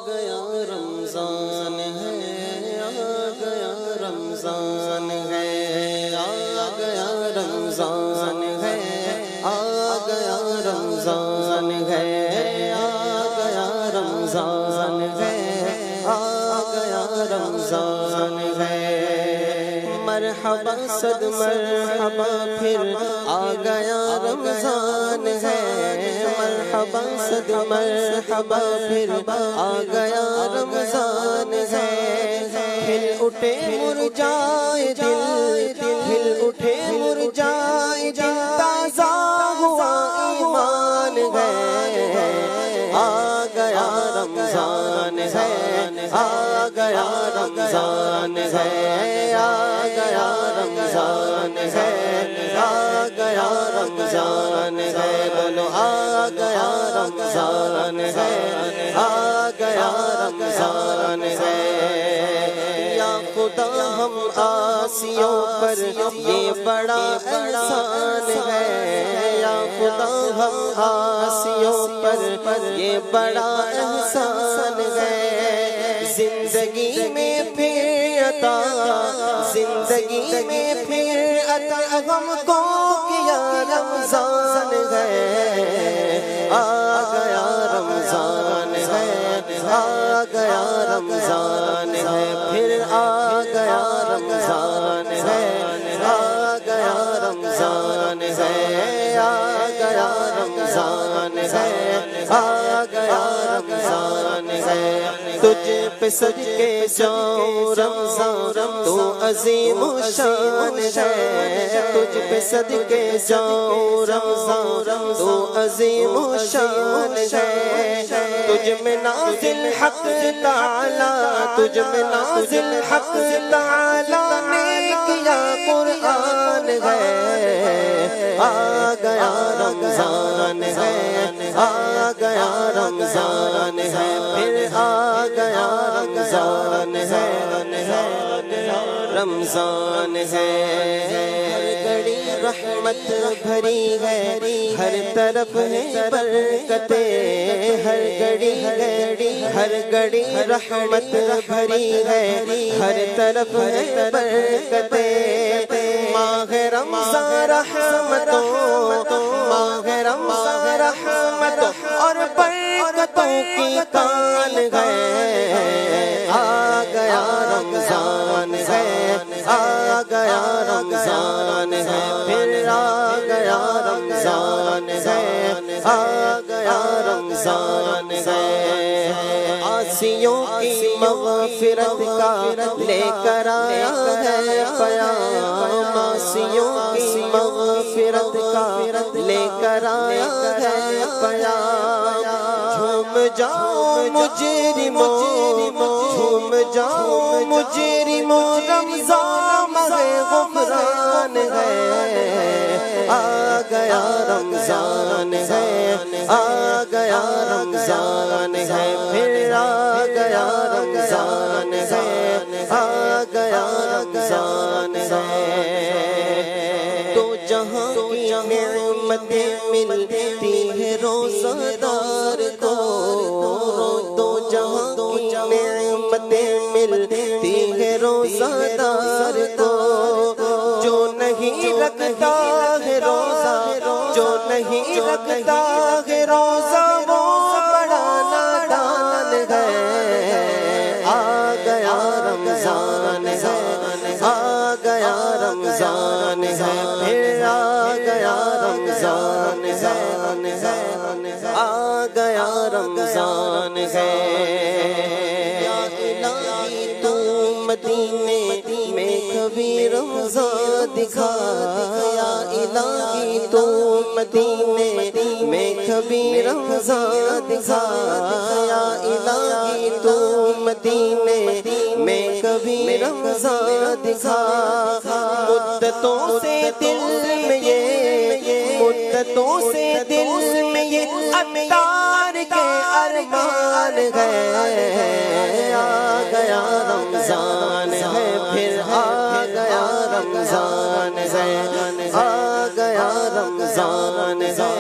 گیا رمضان ہے، آ گیا رمضان ہے، آ گیا رمضان ہے، آ گیا رمضان ہے، آ گیا رمضان ہے، آ گیا رمضان ہے۔ مرحبا صد مرحبا پھر آ گیا رمضان ہے، مرحبا صد مرحبا پھر آ گیا رمضان ہے۔ کھل اٹھے مرجائے دل، کھل اٹھے مرجائے دل، تازہ ہوا ایمان ہے۔ آ گیا رمضان ہے، آ گیا رمضان ہے، آ گیا رمضان ہے، آ گیا رمضان ہے، بولو آ گیا رمضان ہے، آ گیا رمضان ہے۔ یا خدا ہم عاصیوں پر یہ بڑا احسان ہے، یا خدا ہم عاصیوں پر یہ بڑا احسان ہے۔ زندگی میں پھر عطا، زندگی میں پھر عطا ہم کو کیا رمضان ہے۔ آ گیا رمضان ہے، آ گیا رمضان ہے، پھر آ گیا رمضان ہے، آ گیا رمضان ہے، آ گیا رمضان ہے، آ گیا رمضان ہے۔ تجھ پہ صدقے جاؤں رمضان تو عظیم الشان ہے، تجھ پہ صدقے جاؤں رمضان تو عظیم الشان ہے۔ تجھ میں نازل حق تعالی، تجھ میں نازل حق تعالی نے کیا قرآن ہے۔ آ گیا رمضان ہے، آ گیا رمضان ہے، پھر آ گیا رمضان ہے، رمضان ہے۔ ہر گھڑی رحمت بھری ہے، ہر طرف ہے برکتیں، ہر گھڑی ہر گھڑی رحمت بھری ہے، ہر طرف ہے برکتیں۔ ماہ رمضان رحمتوں، ماہ رمضان رحمتوں اور برکتوں کی کان ہے۔ آ گیا رمضان ہے، آ گیا رمضان ہے، پھر آ گیا رمضان ہے، آ گیا رمضان ہے۔ عاصیوں کی مغفرت کا لے کر آیا ہے پیام، عاصیوں کی مغفرت کا لے کر آیا ہے پیام۔ جھوم جاؤ مجرموں، جھوم جاؤ مجرموں، رمضان ماہ غفران ہے۔ آ گیا رمضان ہے، آ گیا رمضان ہے، پھر آ گیا رمضان ہے، آ گیا رمضان ہے۔ تو جہاں کی نعمتیں ملتی ہے روزہ دار کو، تو جہاں کی نعمتیں ملتی ہے روزہ دار کو۔ جو نہیں رکھتا ہے روزہ، جو نہیں رکھتا ہے روزہ، وہ بڑا نادان ہے۔ آ گیا رمضان ہے، آ گیا رمضان ہے، پھر آ گیا رمضان ہے، آ گیا رمضان ہے۔ یا الہی تو مدینے میں کبھی رمضان دکھا، یا الہی تو مدینے میں کبھی رمضان دکھا، یا الہی تو مدینے میں کبھی رمضان دکھا۔ مدتوں سے دل میں یہ، مدتوں سے دل میں یہ اتار کے ارمان ہے۔ آ گیا رمضان ہے، پھر آ گیا رمضان ہے، آ گیا رمضان ہے۔